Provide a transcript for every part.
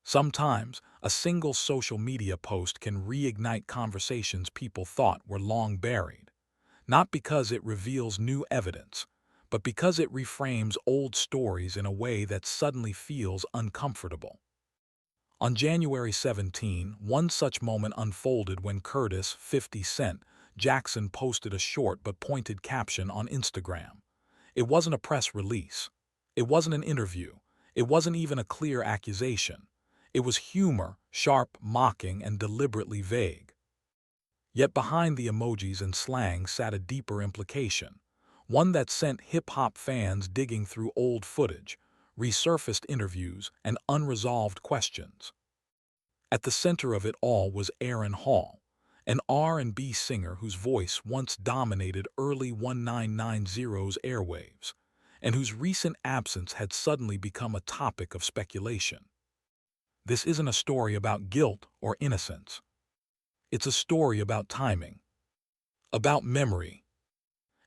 Sometimes, a single social media post can reignite conversations people thought were long buried, not because it reveals new evidence, but because it reframes old stories in a way that suddenly feels uncomfortable. On January 17, one such moment unfolded when Curtis, 50 Cent, Jackson posted a short but pointed caption on Instagram. It wasn't a press release. It wasn't an interview. It wasn't even a clear accusation. It was humor, sharp, mocking, and deliberately vague. Yet behind the emojis and slang sat a deeper implication, one that sent hip-hop fans digging through old footage, resurfaced interviews, and unresolved questions. At the center of it all was Aaron Hall, an R&B singer whose voice once dominated early 1990's airwaves, and whose recent absence had suddenly become a topic of speculation. This isn't a story about guilt or innocence. It's a story about timing, about memory,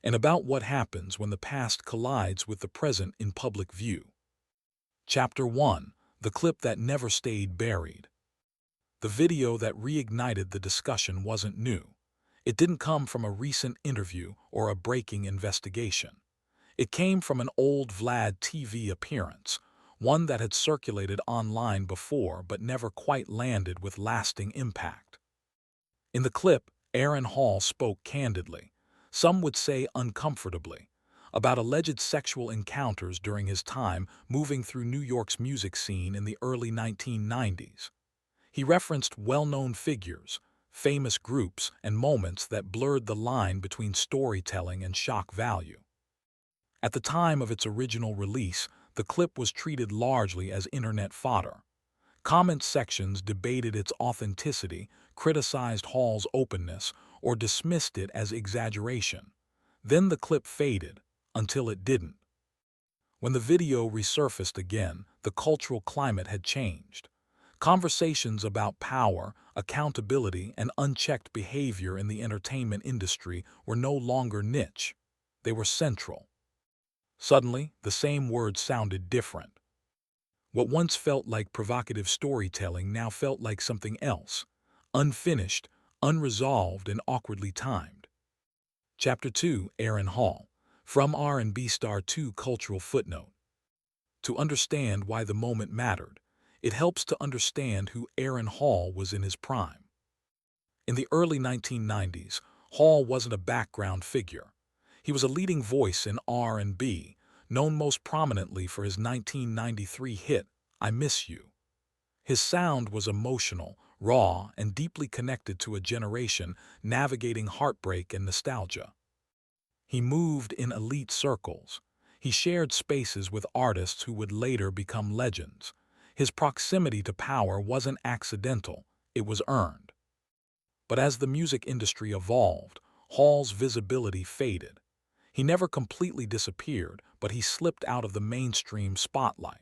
and about what happens when the past collides with the present in public view. Chapter 1: The Clip That Never Stayed Buried. The video that reignited the discussion wasn't new. It didn't come from a recent interview or a breaking investigation. It came from an old Vlad TV appearance, one that had circulated online before but never quite landed with lasting impact. In the clip, Aaron Hall spoke candidly, some would say uncomfortably, about alleged sexual encounters during his time moving through New York's music scene in the early 1990s. He referenced well-known figures, famous groups, and moments that blurred the line between storytelling and shock value. At the time of its original release, the clip was treated largely as internet fodder. Comment sections debated its authenticity, criticized Hall's openness, or dismissed it as exaggeration. Then the clip faded, until it didn't. When the video resurfaced again, the cultural climate had changed. Conversations about power, accountability, and unchecked behavior in the entertainment industry were no longer niche. They were central. Suddenly, the same words sounded different. What once felt like provocative storytelling now felt like something else, unfinished, unresolved, and awkwardly timed. Chapter 2: Aaron Hall. From R&B star to cultural footnote. To understand why the moment mattered, it helps to understand who Aaron Hall was in his prime. In the early 1990s, Hall wasn't a background figure. He was a leading voice in R&B, known most prominently for his 1993 hit, I Miss You. His sound was emotional, raw, and deeply connected to a generation navigating heartbreak and nostalgia. He moved in elite circles. He shared spaces with artists who would later become legends. His proximity to power wasn't accidental, it was earned. But as the music industry evolved, Hall's visibility faded. He never completely disappeared, but he slipped out of the mainstream spotlight.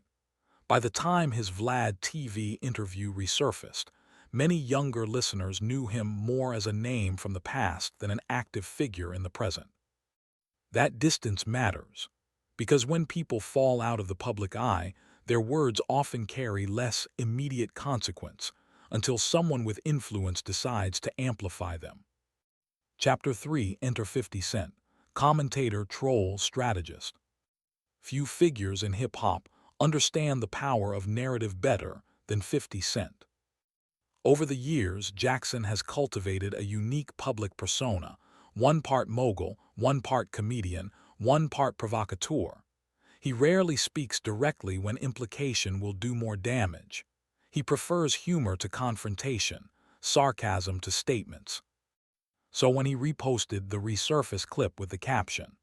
By the time his Vlad TV interview resurfaced, many younger listeners knew him more as a name from the past than an active figure in the present. That distance matters, because when people fall out of the public eye, their words often carry less immediate consequence until someone with influence decides to amplify them. Chapter 3: Enter 50 Cent. Commentator, troll, strategist. Few figures in hip-hop understand the power of narrative better than 50 Cent. Over the years, Jackson has cultivated a unique public persona, one part mogul, one part comedian, one part provocateur. He rarely speaks directly when implication will do more damage. He prefers humor to confrontation, sarcasm to statements. So when he reposted the resurfaced clip with the caption,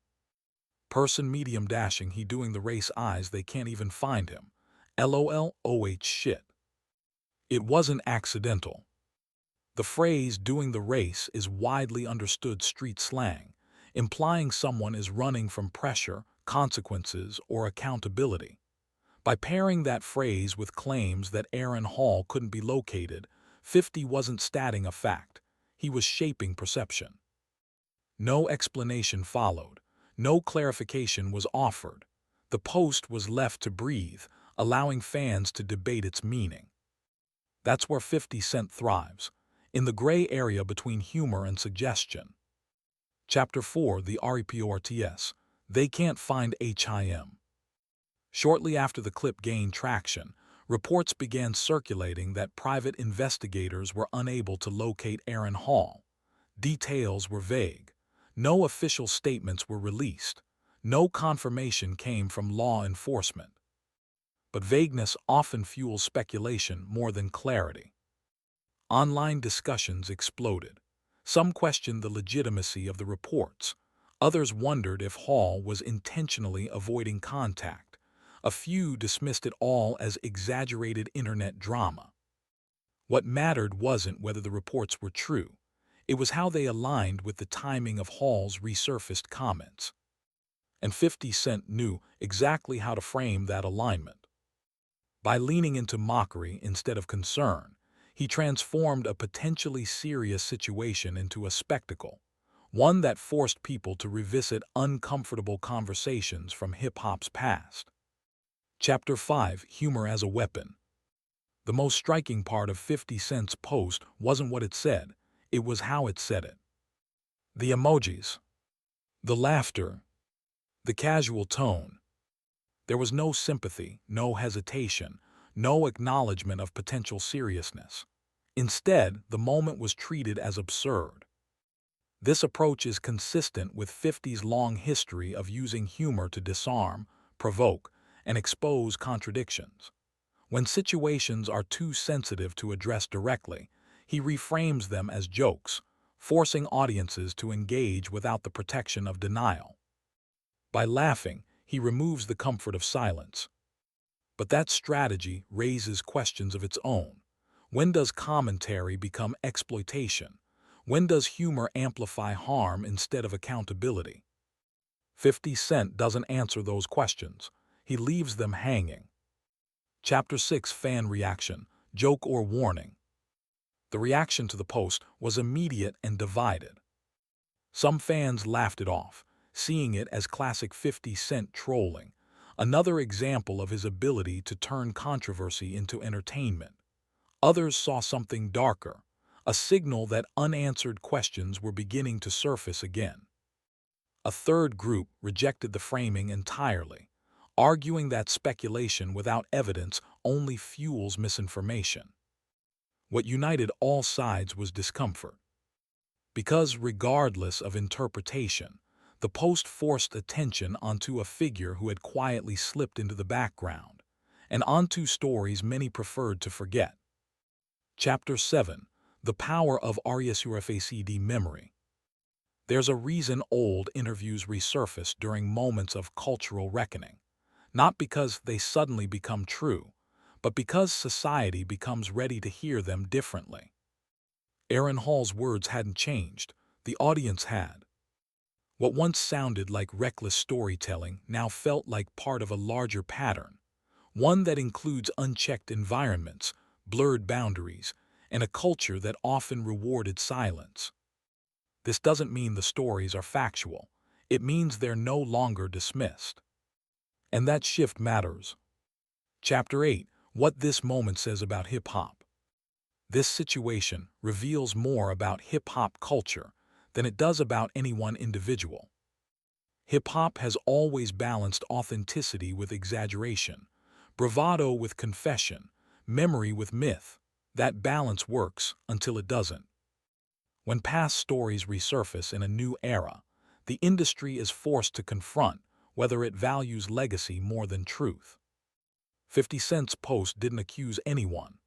"Person medium dashing, he doing the race eyes, they can't even find him. LOL, OH shit." It wasn't accidental. The phrase "doing the race" is widely understood street slang, implying someone is running from pressure, consequences, or accountability. By pairing that phrase with claims that Aaron Hall couldn't be located, 50 wasn't stating a fact. He was shaping perception. No explanation followed. No clarification was offered. The post was left to breathe, allowing fans to debate its meaning. That's where 50 Cent thrives, in the gray area between humor and suggestion. Chapter 4, the REPORTS. They can't find HIM. Shortly after the clip gained traction, reports began circulating that private investigators were unable to locate Aaron Hall. Details were vague. No official statements were released. No confirmation came from law enforcement. But vagueness often fuels speculation more than clarity. Online discussions exploded. Some questioned the legitimacy of the reports. Others wondered if Hall was intentionally avoiding contact. A few dismissed it all as exaggerated internet drama. What mattered wasn't whether the reports were true. It was how they aligned with the timing of Hall's resurfaced comments. And 50 Cent knew exactly how to frame that alignment. By leaning into mockery instead of concern, he transformed a potentially serious situation into a spectacle, one that forced people to revisit uncomfortable conversations from hip-hop's past. Chapter 5, Humor as a Weapon. The most striking part of 50 Cent's post wasn't what it said, it was how it said it. The emojis, the laughter, the casual tone. There was no sympathy, no hesitation, no acknowledgement of potential seriousness. Instead, the moment was treated as absurd. This approach is consistent with 50's long history of using humor to disarm, provoke, and expose contradictions. When situations are too sensitive to address directly, he reframes them as jokes, forcing audiences to engage without the protection of denial. By laughing, he removes the comfort of silence. But that strategy raises questions of its own. When does commentary become exploitation? When does humor amplify harm instead of accountability? 50 Cent doesn't answer those questions. He leaves them hanging. Chapter 6, Fan Reaction, Joke or Warning. The reaction to the post was immediate and divided. Some fans laughed it off, seeing it as classic 50 Cent trolling, another example of his ability to turn controversy into entertainment. Others saw something darker, a signal that unanswered questions were beginning to surface again. A third group rejected the framing entirely, arguing that speculation without evidence only fuels misinformation. What united all sides was discomfort. Because regardless of interpretation, the post forced attention onto a figure who had quietly slipped into the background, and onto stories many preferred to forget. Chapter 7, The Power of RESURFACD Memory. There's a reason old interviews resurface during moments of cultural reckoning, not because they suddenly become true, but because society becomes ready to hear them differently. Aaron Hall's words hadn't changed, the audience had. What once sounded like reckless storytelling now felt like part of a larger pattern, one that includes unchecked environments, blurred boundaries, and a culture that often rewarded silence. This doesn't mean the stories are factual. It means they're no longer dismissed. And that shift matters. Chapter 8, What This Moment Says About Hip-Hop. This situation reveals more about hip-hop culture than it does about any one individual. Hip-hop has always balanced authenticity with exaggeration, bravado with confession, memory with myth. That balance works until it doesn't. When past stories resurface in a new era, the industry is forced to confront whether it values legacy more than truth. 50 Cent's post didn't accuse anyone.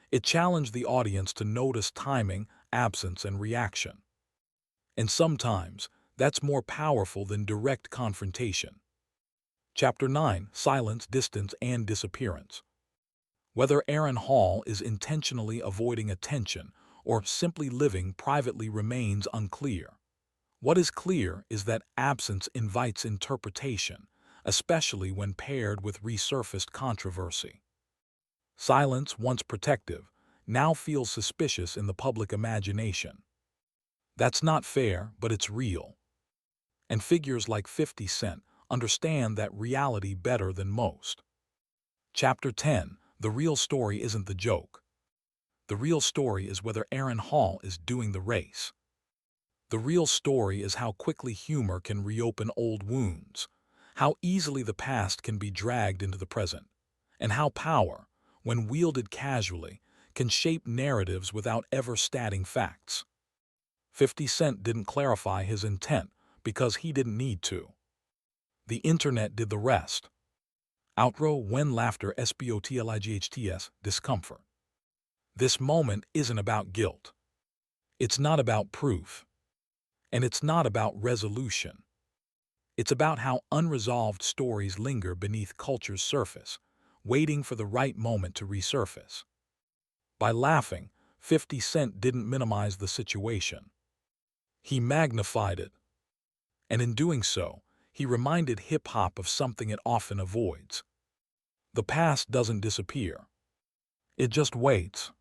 It challenged the audience to notice timing, absence, and reaction. And sometimes, that's more powerful than direct confrontation. Chapter 9, Silence, Distance, and Disappearance. Whether Aaron Hall is intentionally avoiding attention or simply living privately remains unclear. What is clear is that absence invites interpretation, especially when paired with resurfaced controversy. Silence, once protective, now feels suspicious in the public imagination. That's not fair, but it's real. And figures like 50 Cent understand that reality better than most. Chapter 10, The Real Story Isn't the Joke. The real story is whether Aaron Hall is doing the race. The real story is how quickly humor can reopen old wounds, how easily the past can be dragged into the present, and how power, when wielded casually, can shape narratives without ever stating facts. 50 Cent didn't clarify his intent because he didn't need to. The internet did the rest. Outro when laughter SPOTLIGHTS discomfort. This moment isn't about guilt. It's not about proof. And it's not about resolution. It's about how unresolved stories linger beneath culture's surface, waiting for the right moment to resurface. By laughing, 50 Cent didn't minimize the situation. He magnified it. And in doing so, he reminded hip-hop of something it often avoids. The past doesn't disappear. It just waits.